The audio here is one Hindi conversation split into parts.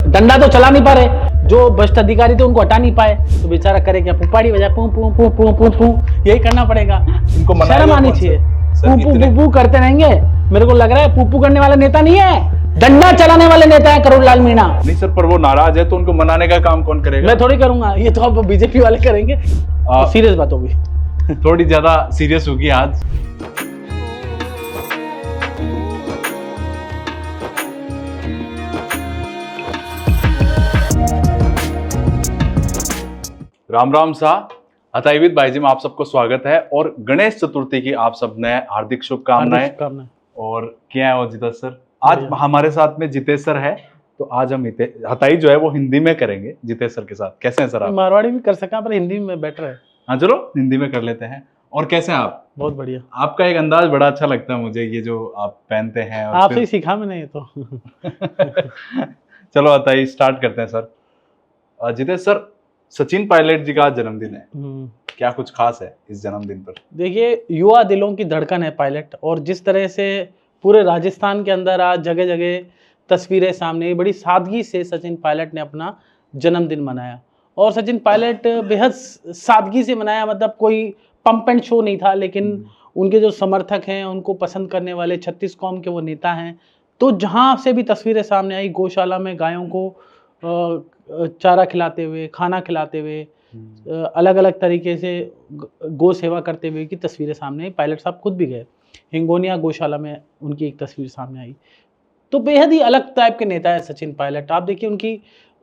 डंडा तो चला नहीं पा रहे, जो भ्रष्ट अधिकारी थे उनको हटा नहीं पाए, तो बेचारा करे क्या, पुपाड़ी बजाए पू पू पू पू पू पू, यही करना पड़ेगा। इनको शर्म आनी चाहिए। पू पू पू पू करते रहेंगे, मेरे को लग रहा है पू पू करने वाला नेता नहीं है, डंडा चलाने वाले नेता है करोड़ लाल मीणा। नहीं सर, पर वो नाराज है तो उनको मनाने का काम कौन करेगा? मैं थोड़ी करूंगा, ये तो अब बीजेपी वाले करेंगे। सीरियस बात होगी, थोड़ी ज्यादा सीरियस होगी आज। राम राम सा हताईविद भाई जी में आप सबको स्वागत है और गणेश चतुर्थी की आप सब ने हार्दिक शुभकामनाएं। और क्या है वो जितेश सर, आज हमारे साथ में जितेश सर है, तो आज हम हताई जो है वो हिंदी में करेंगे जितेश सर के साथ। कैसे हैं सर आप? मारवाड़ी भी कर सका पर हिंदी में बेटर है। हाँ चलो हिंदी में कर लेते हैं। और कैसे हैं आप? बहुत बढ़िया। आपका एक अंदाज बड़ा अच्छा लगता है मुझे, ये जो आप पहनते हैं। आपसे ही सीखा मैंने ये तो। चलो हताई स्टार्ट करते हैं सर। जितेश सर, सचिन पायलट जी का आज जन्मदिन है, क्या कुछ खास है इस जन्मदिन पर? देखिए, युवा दिलों की धड़कन है पायलट, और जिस तरह से पूरे राजस्थान के अंदर आज जगह जगह तस्वीरें सामने, बड़ी सादगी से सचिन पायलट ने अपना जन्मदिन मनाया। और सचिन पायलट बेहद सादगी से मनाया, मतलब कोई पंप एंड शो नहीं था, लेकिन उनके जो समर्थक हैं, उनको पसंद करने वाले 36 कौम के वो नेता हैं, तो जहाँ से भी तस्वीरें सामने आई, गौशाला में गायों को चारा खिलाते हुए, खाना खिलाते हुए, अलग अलग तरीके से गौ सेवा करते हुए की तस्वीरें सामने आई। पायलट साहब खुद भी गए, हिंगोनिया गौशाला में उनकी एक तस्वीर सामने आई। तो बेहद ही अलग टाइप के नेता है सचिन पायलट। आप देखिए,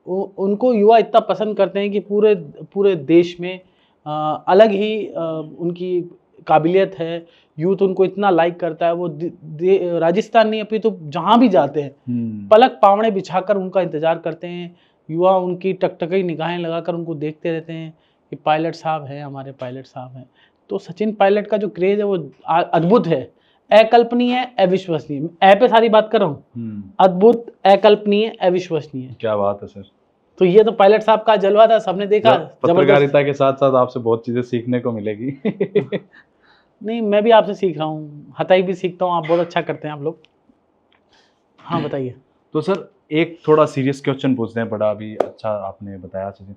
उनको युवा इतना पसंद करते हैं कि पूरे देश में अलग ही उनकी काबिलियत है। यूथ उनको इतना लाइक करता है, वो राजस्थान नहीं अभी तो जहाँ भी जाते हैं पलक पावड़े बिछाकर उनका इंतजार करते हैं। युवा उनकी टकटकी निगाहें लगाकर उनको देखते रहते हैं कि पायलट साहब हैं, हमारे पायलट साहब हैं। तो सचिन पायलट का जो क्रेज है वो अद्भुत है, अकल्पनीय, अविश्वसनीय। ऐ पे सारी बात कर रहा हूँ, अद्भुत, अकल्पनीय, अविश्वसनीय। क्या बात है सर। तो ये तो पायलट साहब का जलवा था, सबने देखा। पत्रकारिता के साथ साथ आपसे बहुत चीजें सीखने को मिलेगी। नहीं, मैं भी आपसे सीख रहा हूँ, हताई भी सीखता हूँ, आप बहुत अच्छा करते हैं आप लोग। हाँ बताइए। तो सर एक थोड़ा सीरियस क्वेश्चन पूछते हैं, बड़ा अभी अच्छा आपने बताया सचिन।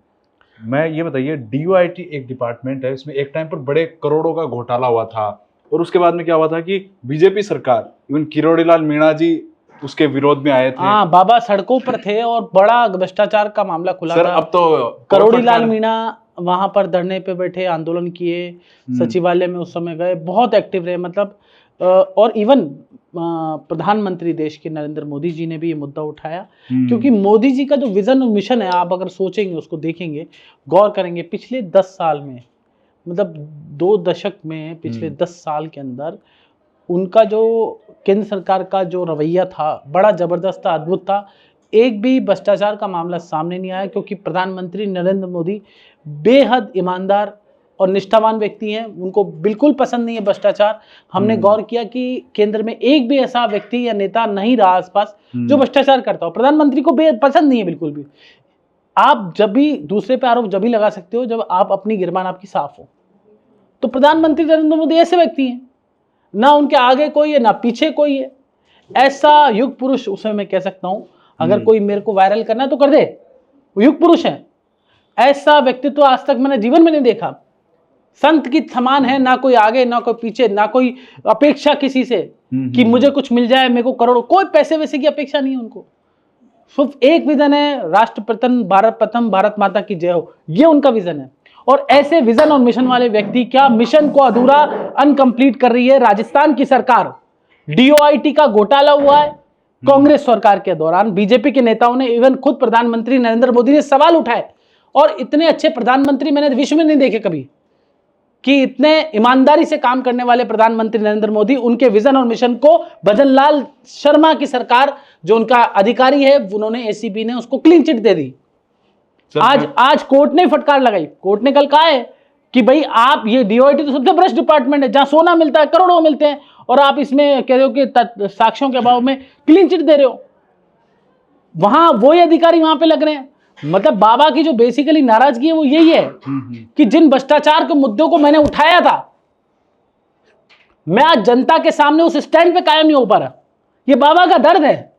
मैं ये बताइए, DOIT एक डिपार्टमेंट है, इसमें एक टाइम पर बड़े करोड़ों का घोटाला हुआ था, और उसके बाद में क्या हुआ था कि बीजेपी सरकार, इवन किरोड़ी लाल मीणा जी उसके विरोध में आए थे। हाँ, बाबा सड़कों पर थे और बड़ा भ्रष्टाचार का मामला खुला सर, था। अब तो करोड़ी लाल मीणा वहां पर धरने पे बैठे, आंदोलन किए, सचिवालय में उस समय गए, बहुत एक्टिव रहे, मतलब और इवन प्रधानमंत्री देश के नरेंद्र मोदी जी ने भी ये मुद्दा उठाया, क्योंकि मोदी जी का जो विजन और मिशन है, आप अगर सोचेंगे, उसको देखेंगे, गौर करेंगे, पिछले 10 साल में, मतलब 2 दशक में, पिछले 10 साल के अंदर उनका जो केंद्र सरकार का जो रवैया था, बड़ा जबरदस्त था, अद्भुत था। एक भी भ्रष्टाचार का मामला सामने नहीं आया, क्योंकि प्रधानमंत्री नरेंद्र मोदी बेहद ईमानदार और निष्ठावान व्यक्ति हैं, उनको बिल्कुल पसंद नहीं है भ्रष्टाचार। हमने गौर किया कि केंद्र में एक भी ऐसा व्यक्ति या नेता नहीं रहा आसपास जो भ्रष्टाचार करता हो। प्रधानमंत्री को पसंद नहीं है बिल्कुल भी। आप जब भी दूसरे पे आरोप जब भी लगा सकते हो जब आप अपनी गिरबान आपकी साफ हो। तो प्रधानमंत्री नरेंद्र मोदी ऐसे व्यक्ति हैं, ना उनके आगे कोई है ना पीछे कोई है, ऐसा युग पुरुष, उसे मैं कह सकता हूं। अगर कोई मेरे को वायरल करना है तो कर दे, वो युग पुरुष है। ऐसा व्यक्तित्व आज तक मैंने जीवन में नहीं देखा। संत की समान है, ना कोई आगे ना कोई पीछे, ना कोई अपेक्षा किसी से कि मुझे कुछ मिल जाए, मेरे को करोड़ों, कोई पैसे वैसे की अपेक्षा नहीं है उनको। सिर्फ एक विजन है, राष्ट्र प्रथम, भारत माता की जय हो, ये उनका विजन है। और ऐसे विजन और मिशन वाले व्यक्ति, क्या मिशन को अधूरा अनकंप्लीट कर रही है राजस्थान की सरकार। DOIT का घोटाला हुआ है कांग्रेस सरकार के दौरान, बीजेपी के नेताओं ने, इवन खुद प्रधानमंत्री नरेंद्र मोदी ने सवाल उठाए। और इतने अच्छे प्रधानमंत्री मैंने विश्व में नहीं देखे कभी, कि इतने ईमानदारी से काम करने वाले प्रधानमंत्री नरेंद्र मोदी, उनके विजन और मिशन को भजन लाल शर्मा की सरकार, जो उनका अधिकारी है, उन्होंने ACB ने उसको क्लीन चिट दे दी। आज कोर्ट ने फटकार लगाई। कोर्ट ने कल कहा है कि भाई आप, ये DOIT तो सबसे भ्रष्ट डिपार्टमेंट है, जहां सोना मिलता है, करोड़ों मिलते हैं, और आप इसमें कह रहे हो कि साक्ष्यों के अभाव में क्लीन चिट दे रहे हो। वहां वही अधिकारी वहां पे लग रहे हैं। मतलब बाबा की जो बेसिकली नाराजगी है वो यही है कि जिन भ्रष्टाचार के मुद्दों को मैंने उठाया था, मैं आज जनता के सामने उस स्टैंड पे कायम नहीं हो पा रहा। ये बाबा का दर्द है।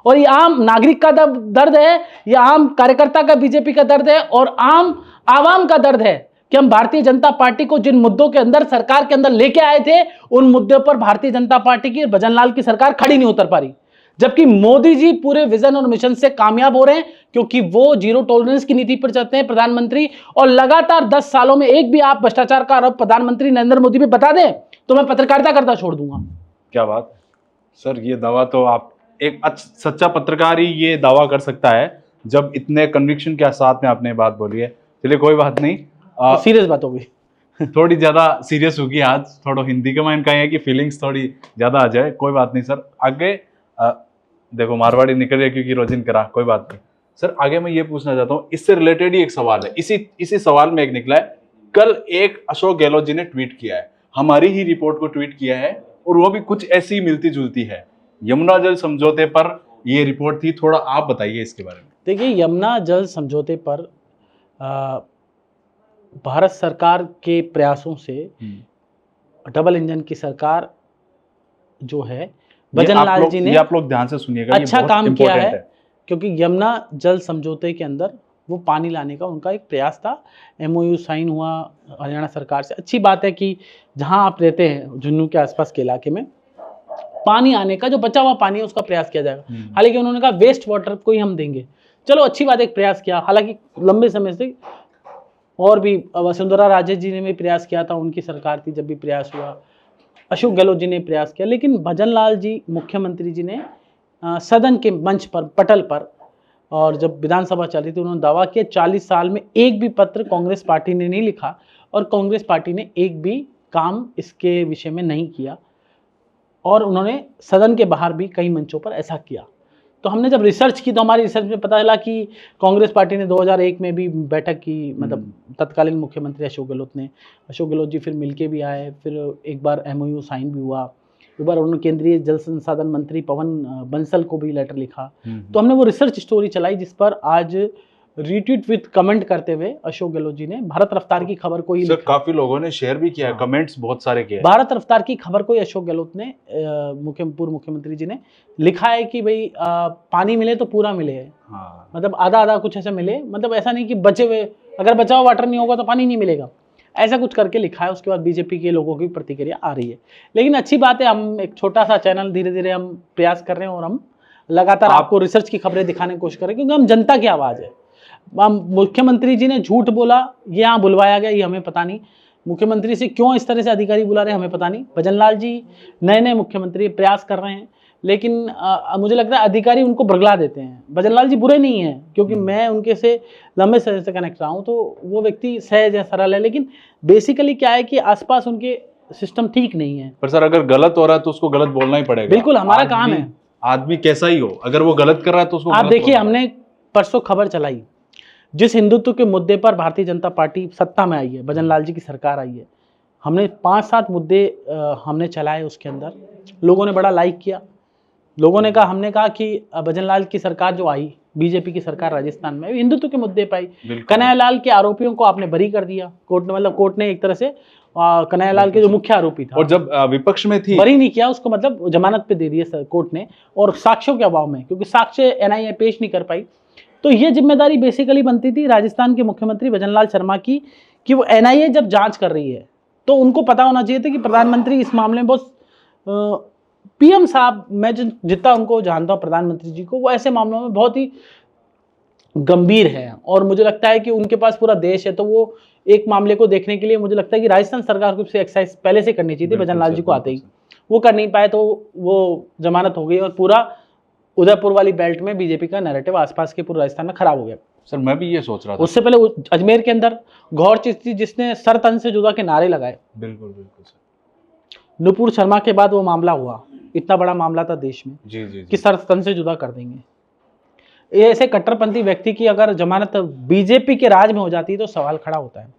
और ये आम नागरिक का दर्द है, ये आम कार्यकर्ता का, बीजेपी का दर्द है और आम आवाम का दर्द है कि हम भारतीय जनता पार्टी को जिन मुद्दों के अंदर सरकार के अंदर लेके आए थे, उन मुद्दों पर भारतीय जनता पार्टी की, भजनलाल की सरकार खड़ी नहीं उतर पा रही। जबकि मोदी जी पूरे विजन और मिशन से कामयाब हो रहे हैं, क्योंकि वो जीरो टॉलरेंस की नीति पर चलते हैं प्रधानमंत्री, और लगातार 10 सालों में एक भी आप भ्रष्टाचार का आरोप प्रधानमंत्री नरेंद्र मोदी पे बता दें तो मैं पत्रकारिता करता छोड़ दूंगा। क्या बात सर, ये दावा तो आप, एक सच्चा पत्रकार ही ये दावा कर सकता है जब इतने कन्विक्शन के साथ में आपने बात बोली है। चलिए कोई बात नहीं, सीरियस बात होगी थोड़ी ज्यादा सीरियस होगी आज, थोड़ा हिंदी का माइंड का है कि फीलिंग्स थोड़ी ज्यादा आ जाए। कोई बात नहीं सर, आगे देखो मारवाड़ी निकल रही है क्योंकि रोजिन करा, कोई बात नहीं सर। आगे मैं ये पूछना चाहता हूँ, इससे रिलेटेड ही एक सवाल है, इसी सवाल में एक निकला है। कल एक अशोक गहलोत जी ने ट्वीट किया है, हमारी ही रिपोर्ट को ट्वीट किया है, और वो भी कुछ ऐसी मिलती जुलती है। यमुना जल समझौते पर ये रिपोर्ट थी, थोड़ा आप बताइए इसके बारे में। देखिए, यमुना जल समझौते पर भारत सरकार के प्रयासों से डबल इंजन की सरकार जो है, भजनलाल जी ने, ये आप लोग ध्यान से सुनिएगा, अच्छा काम किया है, क्योंकि यमुना जल समझौते के अंदर वो पानी लाने का उनका एक प्रयास था। MOU साइन हुआ हरियाणा सरकार से। अच्छी बात है कि जहां आप रहते हैं झुन्नू के आसपास के इलाके में, पानी आने का जो बचा हुआ पानी है उसका प्रयास किया जाएगा। हालांकि उन्होंने कहा वेस्ट वाटर को ही हम देंगे, चलो अच्छी बात, एक प्रयास किया। हालांकि लंबे समय से और भी वसुंधरा राजे जी ने भी प्रयास किया था, उनकी सरकार थी जब भी प्रयास हुआ, अशोक गहलोत जी ने प्रयास किया, लेकिन भजनलाल जी मुख्यमंत्री जी ने सदन के मंच पर, पटल पर, और जब विधानसभा चल रही थी, उन्होंने दावा किया 40 साल में एक भी पत्र कांग्रेस पार्टी ने नहीं लिखा और कांग्रेस पार्टी ने एक भी काम इसके विषय में नहीं किया, और उन्होंने सदन के बाहर भी कई मंचों पर ऐसा किया। तो हमने जब रिसर्च की तो हमारी रिसर्च में पता चला कि कांग्रेस पार्टी ने 2001 में भी बैठक की, मतलब तत्कालीन मुख्यमंत्री अशोक गहलोत जी फिर मिलके भी आए, फिर एक बार MOU साइन भी हुआ, एक बार उन्होंने केंद्रीय जल संसाधन मंत्री पवन बंसल को भी लेटर लिखा। तो हमने वो रिसर्च स्टोरी चलाई, जिस पर आज रीट्वीट विद कमेंट करते हुए अशोक गहलोत जी ने भारत रफ्तार की खबर को ही सर, काफी लोगों ने शेयर भी किया है, कमेंट्स बहुत सारे किए हैं। भारत रफ्तार की खबर को ही अशोक गहलोत ने, पूर्व मुख्यमंत्री जी ने लिखा है कि भाई पानी मिले तो पूरा मिले, मतलब आधा आधा कुछ ऐसा मिले, मतलब ऐसा नहीं कि बचे हुए, अगर बचा हुआ वाटर नहीं होगा तो पानी नहीं मिलेगा, ऐसा कुछ करके लिखा है। उसके बाद बीजेपी के लोगों की प्रतिक्रिया आ रही है। लेकिन अच्छी बात है, हम एक छोटा सा चैनल, धीरे धीरे हम प्रयास कर रहे हैं और हम लगातार आपको रिसर्च की खबरें दिखाने की कोशिश करें, क्योंकि हम जनता की आवाज़ है। मुख्यमंत्री जी ने झूठ बोला, ये यहाँ बुलवाया गया, ये हमें पता नहीं। मुख्यमंत्री से क्यों इस तरह से अधिकारी बुला रहे हैं हमें पता नहीं। भजनलाल जी नए मुख्यमंत्री, प्रयास कर रहे हैं, लेकिन मुझे लगता है अधिकारी उनको बरगला देते हैं। भजनलाल जी बुरे नहीं हैं, क्योंकि मैं उनके से लंबे समय से कनेक्ट रहा हूँ, तो वो व्यक्ति सहज है, सरल है, लेकिन बेसिकली क्या है कि आसपास उनके सिस्टम ठीक नहीं है। पर सर, अगर गलत हो रहा है तो उसको गलत बोलना ही पड़ेगा। बिल्कुल, हमारा काम है। आदमी कैसा ही हो, अगर वो गलत कर रहा है तो उसको आप देखिए, हमने परसों खबर चलाई, जिस हिंदुत्व के मुद्दे पर भारतीय जनता पार्टी सत्ता में आई है, भजनलाल जी की सरकार आई है, हमने 5-7 मुद्दे हमने चलाए, उसके अंदर लोगों ने बड़ा लाइक किया। लोगों ने कहा, हमने कहा कि भजनलाल की सरकार जो आई, बीजेपी की सरकार राजस्थान में, हिंदुत्व के मुद्दे पर आई। कन्हैयालाल के आरोपियों को आपने बरी कर दिया कोर्ट ने, मतलब कोर्ट ने एक तरह से कन्हैयालाल के जो मुख्य आरोपी था, और जब विपक्ष में थी, बरी नहीं किया उसको, मतलब जमानत पे दे दिया कोर्ट ने, और साक्ष्यों के अभाव में, क्योंकि साक्ष्य NIA पेश नहीं कर पाई। तो ये जिम्मेदारी बेसिकली बनती थी राजस्थान के मुख्यमंत्री भजनलाल शर्मा की, कि वो NIA जब जांच कर रही है तो उनको पता होना चाहिए था कि प्रधानमंत्री इस मामले में बहुत, PM साहब, मैं जितना उनको जानता हूँ प्रधानमंत्री जी को, वो ऐसे मामलों में बहुत ही गंभीर है, और मुझे लगता है कि उनके पास पूरा देश है, तो वो एक मामले को देखने के लिए मुझे लगता है कि राजस्थान सरकार को एक्सरसाइज पहले से करनी चाहिए थी। भजनलाल जी को आते ही वो कर नहीं पाए, तो वो जमानत हो गई, और पूरा उदयपुर वाली बेल्ट में बीजेपी का नैरेटिव आसपास के पूरे राजस्थान में खराब हो गया। सर, मैं भी ये सोच रहा था, उससे पहले अजमेर के अंदर गौर चिश्ती, जिसने सर तन से जुदा के नारे लगाए, बिल्कुल बिल्कुल सर, नुपुर शर्मा के बाद वो मामला हुआ, इतना बड़ा मामला था देश में, जी कि सर तन से जुदा कर देंगे। ये ऐसे कट्टरपंथी व्यक्ति की अगर जमानत बीजेपी के राज में हो जाती है तो सवाल खड़ा होता है।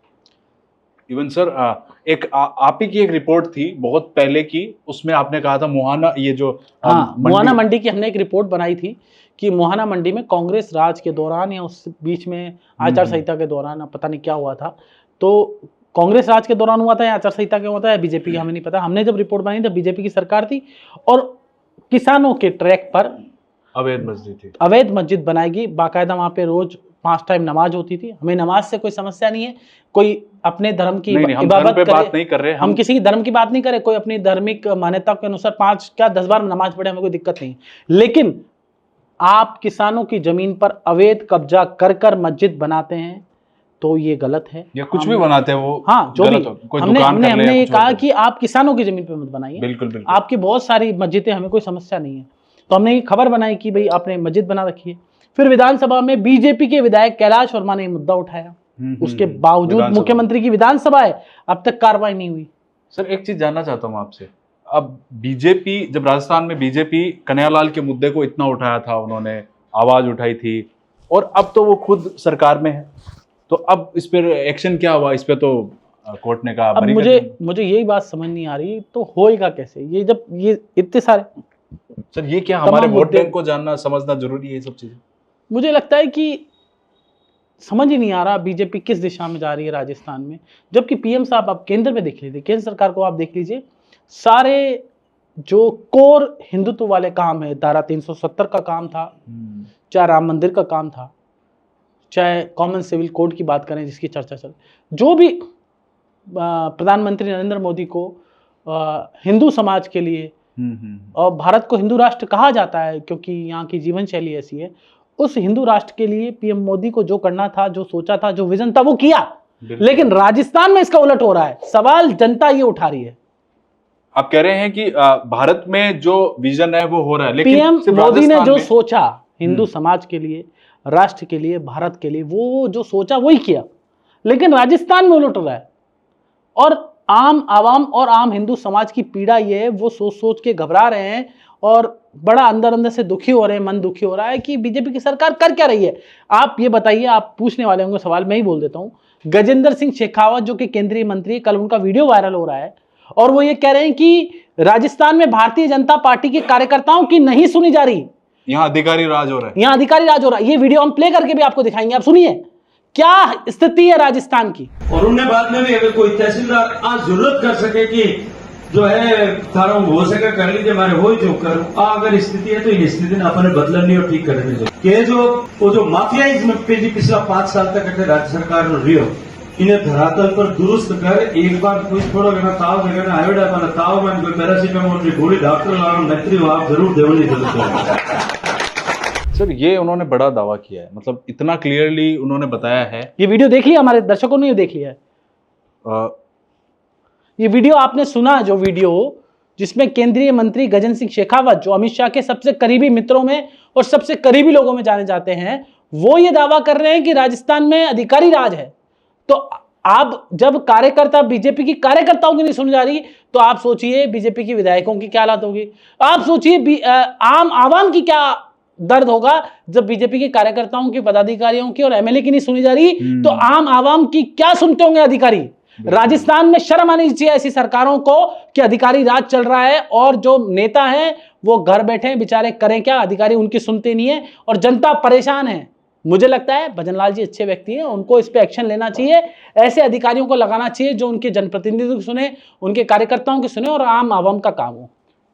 इवन सर, आप ही की एक रिपोर्ट थी बहुत पहले की, उसमें आपने कहा था मोहाना, ये जो मोहाना मंडी की हमने एक रिपोर्ट बनाई थी कि मोहाना मंडी में कांग्रेस राज के दौरान या उस बीच में आचार संहिता के दौरान, पता नहीं क्या हुआ था, तो कांग्रेस राज के दौरान हुआ था या आचार संहिता के हुआ था या बीजेपी का, हमें नहीं पता। हमने जब रिपोर्ट बनाई तब बीजेपी की सरकार थी, और किसानों के ट्रैक पर अवैध मस्जिद थी, अवैध मस्जिद बनाएगी, बाकायदा वहाँ पे रोज 5 टाइम नमाज होती थी। हमें नमाज से कोई समस्या नहीं है, कोई अपने धर्म की नहीं, हम धर्म इबादत पे करे, बात नहीं कर रहे, हम किसी की धर्म की बात नहीं करें, कोई अपनी धार्मिक मान्यता के अनुसार 5 क्या 10 बार नमाज पढ़े, हमें कोई दिक्कत नहीं। लेकिन आप किसानों की जमीन पर अवैध कब्जा कर कर मस्जिद बनाते हैं तो ये गलत है। या कुछ भी बनाते हैं वो, हाँ जो भी कोई हमने दुकान हमने कर ले हमने या ये कुछ और कहा कर ले। कि आप किसानों की जमीन पे मत बनाइए, बिल्कुल बिल्कुल। आपकी बहुत सारी मस्जिदें, हमें कोई समस्या नहीं है। तो हमने ये खबर बनाई कि भाई आपने मस्जिद बना रखी है। फिर विधानसभा में बीजेपी के विधायक कैलाश वर्मा ने मुद्दा उठाया, उसके बावजूद विधानसभा। मुख्यमंत्री की विधानसभा है, अब तक कार्रवाई नहीं हुई। सर एक चीज जानना चाहता हूँ आपसे, अब बीजेपी जब राजस्थान में बीजेपी कन्हैयालाल के मुद्दे को इतना उठाया था, उन्होंने आवाज उठाई थी, और अब तो वो खुद सरकार में है, तो अब इस पर एक्शन क्या हुआ? इस पे तो कोर्ट ने कहा अब बरी कर मुझे यही बात समझ नहीं आ रही, तो होएगा कैसे ये, जब ये इतने सारे। सर ये क्या तमाम हमारे वोट मुद्दे- बैंक को जानना समझना जरूरी है ये सब चीजें? मुझे लगता है कि समझ ही नहीं आ रहा बीजेपी किस दिशा में जा रही है राजस्थान में। जबकि पीएम साहब आप केंद्र में देख लीजिए, केंद्र सरकार को आप देख लीजिए, सारे जो कोर हिंदुत्व वाले काम है, धारा 370 का काम था, चाहे राम मंदिर का काम था, चाहे कॉमन सिविल कोड की बात करें जिसकी चर्चा चल, जो भी प्रधानमंत्री नरेंद्र मोदी को हिंदू समाज के लिए और भारत को हिंदू राष्ट्र कहा जाता है क्योंकि यहाँ की जीवन शैली ऐसी है, उस हिंदू राष्ट्र के लिए पीएम मोदी को जो करना था, जो सोचा था, जो विजन था, वो किया। लेकिन राजस्थान में इसका उलट हो रहा है। सवाल जनता ये उठा रही है। आप कह रहे हैं कि भारत में जो विजन है वो हो रहा है, लेकिन पीएम सिर्फ मोदी ने राजस्थान जो में- सोचा हिंदू समाज के लिए, राष्ट्र के लिए, भारत के लिए, वो जो सोचा वही किया, लेकिन राजस्थान में उलट रहा है। और आम आवाम और आम हिंदू समाज की पीड़ा ये है, वो सोच सोच के घबरा रहे हैं और बड़ा अंदर अंदर से दुखी हो रहे हैं, मन दुखी हो रहा है कि बीजेपी की सरकार कर क्या रही है। आप ये बताइए, आप पूछने वाले होंगे सवाल, मैं ही बोल देता हूं। गजेंद्र सिंह शेखावत जो कि केंद्रीय मंत्री है, कल उनका वीडियो वायरल हो रहा है और वो ये कह रहे हैं कि राजस्थान में भारतीय जनता पार्टी के कार्यकर्ताओं की नहीं सुनी जा रही, यहाँ अधिकारी राज हो रहा है। यहाँ अधिकारी राज हो रहा है। ये वीडियो हम प्ले करके भी आपको दिखाएंगे, आप सुनिए क्या स्थिति है राजस्थान की। और उनने बाद में भी अगर कोई तहसीलदार आज जरूरत कर सके कि जो है थारा हो सके कर लीजिए, हमारे हो जो करूं, अगर स्थिति है तो इन स्थिति ने अपने बदलनी और ठीक करने जो के जो माफियाइज्म पे जी पिछला 5 साल तक अटे राज्य सरकार रियो, इन्हें धरातल पर दुरुस्त कर एक बार कोई थोड़ा घना ताव जगह आयोडा बना ताव में कोई पैरासीटामोल की गोली डॉक्टर लाओ मैत्री आप जरूर देवनी जरूरत है। सर ये उन्होंने बड़ा दावा किया है, मतलब इतना क्लियरली उन्होंने बताया है। ये वीडियो देखिए, हमारे दर्शकों ने ये देख लिया है। ये वीडियो आपने सुना, जो वीडियो जिसमें केंद्रीय मंत्री गजेंद्र सिंह शेखावत, जो अमित शाह के सबसे करीबी मित्रों में और सबसे करीबी लोगों में जाने जाते हैं, वो ये दावा कर रहे हैं कि राजस्थान में अधिकारी राज है। तो आप जब कार्यकर्ता, बीजेपी की कार्यकर्ताओं की नहीं सुनी जा रही, तो आप सोचिए बीजेपी की विधायकों की क्या हालत होगी। आप सोचिए आम आवाम की क्या दर्द होगा जब बीजेपी के कार्यकर्ताओं की, पदाधिकारियों की और एमएलए की नहीं सुनी जा रही, तो आम आवाम की क्या सुनते होंगे अधिकारी। राजस्थान में शर्म आनी चाहिए ऐसी सरकारों को कि अधिकारी राज चल रहा है और जो नेता हैं वो घर बैठे हैं, बेचारे करें क्या, अधिकारी उनकी सुनते नहीं है और जनता परेशान है। मुझे लगता है भजनलाल जी अच्छे व्यक्ति हैं, उनको इस पे एक्शन लेना चाहिए, ऐसे अधिकारियों को लगाना चाहिए जो उनके जनप्रतिनिधियों की सुने, उनके कार्यकर्ताओं की सुने और आम आवाम का काम हो।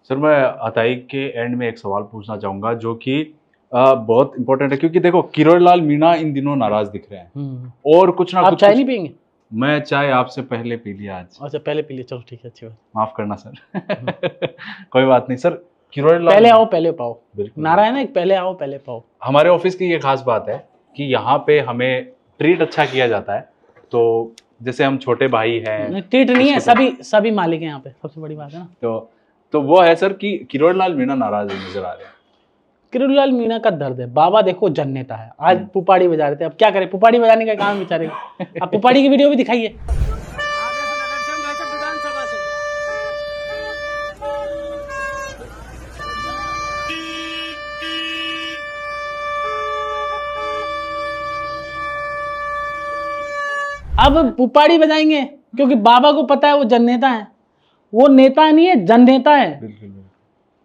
सर मैं अताई के एंड में एक सवाल पूछना चाहूंगा जो कि बहुत इंपॉर्टेंट है, क्योंकि देखो किरोड़लाल मीणा इन दिनों नाराज दिख रहे हैं और कुछ ना आप कुछ। चाय नहीं पियेंगे? मैं चाय आपसे पहले पी लिया आज। अच्छा पहले पी लिया, चलो ठीक है, अच्छी बात। माफ करना सर। कोई बात नहीं सर। किरोड़लाल पहले आओ पहले पाओ, बिल्कुल नारा है ना, एक पहले आओ पहले पाओ। हमारे ऑफिस की ये खास बात है कि यहाँ पे हमें ट्रीट अच्छा किया जाता है। तो जैसे हम छोटे भाई हैं, ट्रीट नहीं है, सभी मालिक हैं यहाँ पे, सबसे बड़ी बात है ना। तो वो है सर कि किरोड़लाल मीणा नाराज नजर आ रहे हैं। किरोड़लाल मीणा का दर्द है। बाबा देखो जननेता है, आज पुपाड़ी बजा रहे थे, अब क्या करें, पुपाड़ी बजाने का काम बेचारे। अब पुपाड़ी की वीडियो भी दिखाइए। अब पुपाड़ी बजाएंगे क्योंकि बाबा को पता है वो जननेता है, वो नेता नहीं है, जननेता है। बिल्कुल।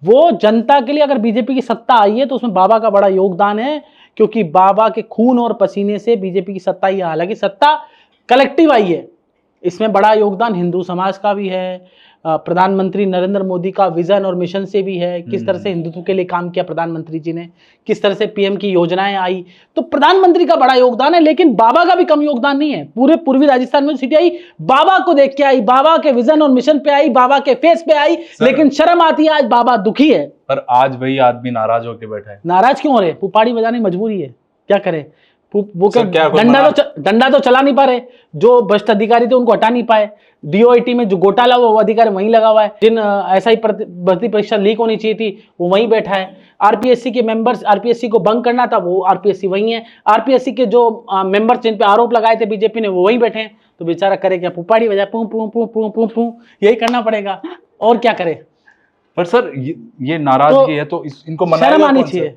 वो जनता के लिए अगर बीजेपी की सत्ता आई है तो उसमें बाबा का बड़ा योगदान है, क्योंकि बाबा के खून और पसीने से बीजेपी की सत्ता आई है। हालांकि सत्ता कलेक्टिव आई है, इसमें बड़ा योगदान हिंदू समाज का भी है, प्रधानमंत्री नरेंद्र मोदी का विजन और मिशन से भी है, किस तरह से हिंदुत्व के लिए काम किया प्रधानमंत्री जी ने, किस तरह से पीएम की योजनाएं आई। तो प्रधानमंत्री का बड़ा योगदान है, लेकिन बाबा का भी कम योगदान नहीं है। पूरे पूर्वी राजस्थान में सिटी आई, बाबा को देख के आई, बाबा के विजन और मिशन पे आई, बाबा के फेस पे आई, लेकिन शर्म आती है, आज बाबा दुखी है। पर आज वही आदमी नाराज होकर बैठा है। नाराज क्यों हो रहे? पुपाड़ी बजाने मजबूरी है, क्या करे? वो सर, क्या कोई डंडा तो चला नहीं पा रहे, जो भ्रष्ट अधिकारी थे उनको हटा नहीं पाए, डीओआईटी में जो घोटाला हुआ वो अधिकारी वहीं लगा हुआ है, जिन ऐसा ही भर्ती परीक्षा लीक होनी चाहिए थी वो वहीं बैठा है, आरपीएससी के मेंबर्स, आरपीएससी को भंग करना था वो आरपीएससी वहीं है, आरपीएससी के जो मेंबर्स जिन पे आरोप लगाए थे बीजेपी ने वो वहीं बैठे हैं। तो बेचारा करे क्या? पुपाड़ी बजाए, पू पू पू पू पू पू, यही करना पड़ेगा, और क्या करे? पर सर ये नाराजगी है तो इनको शर्म आनी चाहिए।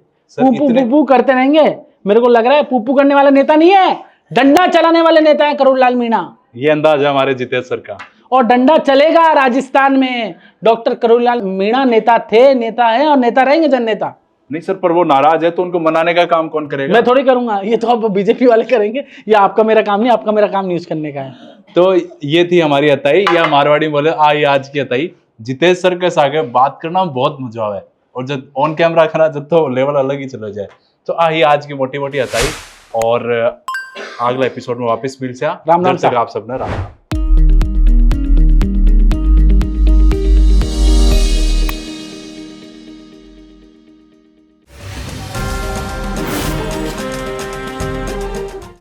पू करते रहेंगे? मेरे को लग रहा है पू करने वाला नेता नहीं है, डंडा चलाने वाले नेता है करुणलाल मीणा। ये अंदाज है हमारे जितेश सर का। और डंडा चलेगा राजस्थान में। डॉक्टर करुणलाल मीणा नेता थे, नेता है और नेता रहेंगे, जन नेता। नहीं सर, पर वो नाराज है तो उनको मनाने का काम कौन करेगा? मैं थोड़ी करूंगा, ये तो अब बीजेपी वाले करेंगे। ये आपका मेरा काम नहीं, आपका मेरा काम न्यूज करने का है। तो ये थी हमारी अताई, या मारवाड़ी बोले आई आज की अताई। जितेश सर के साथ बात करना बहुत मजा आवे, और जब ऑन कैमरा खाना जब तो लेवल अलग ही चला जाए। तो आज की मोटी मोटी अताई, और अगला एपिसोड में वापस मिल से राम राम। आप सबने राम।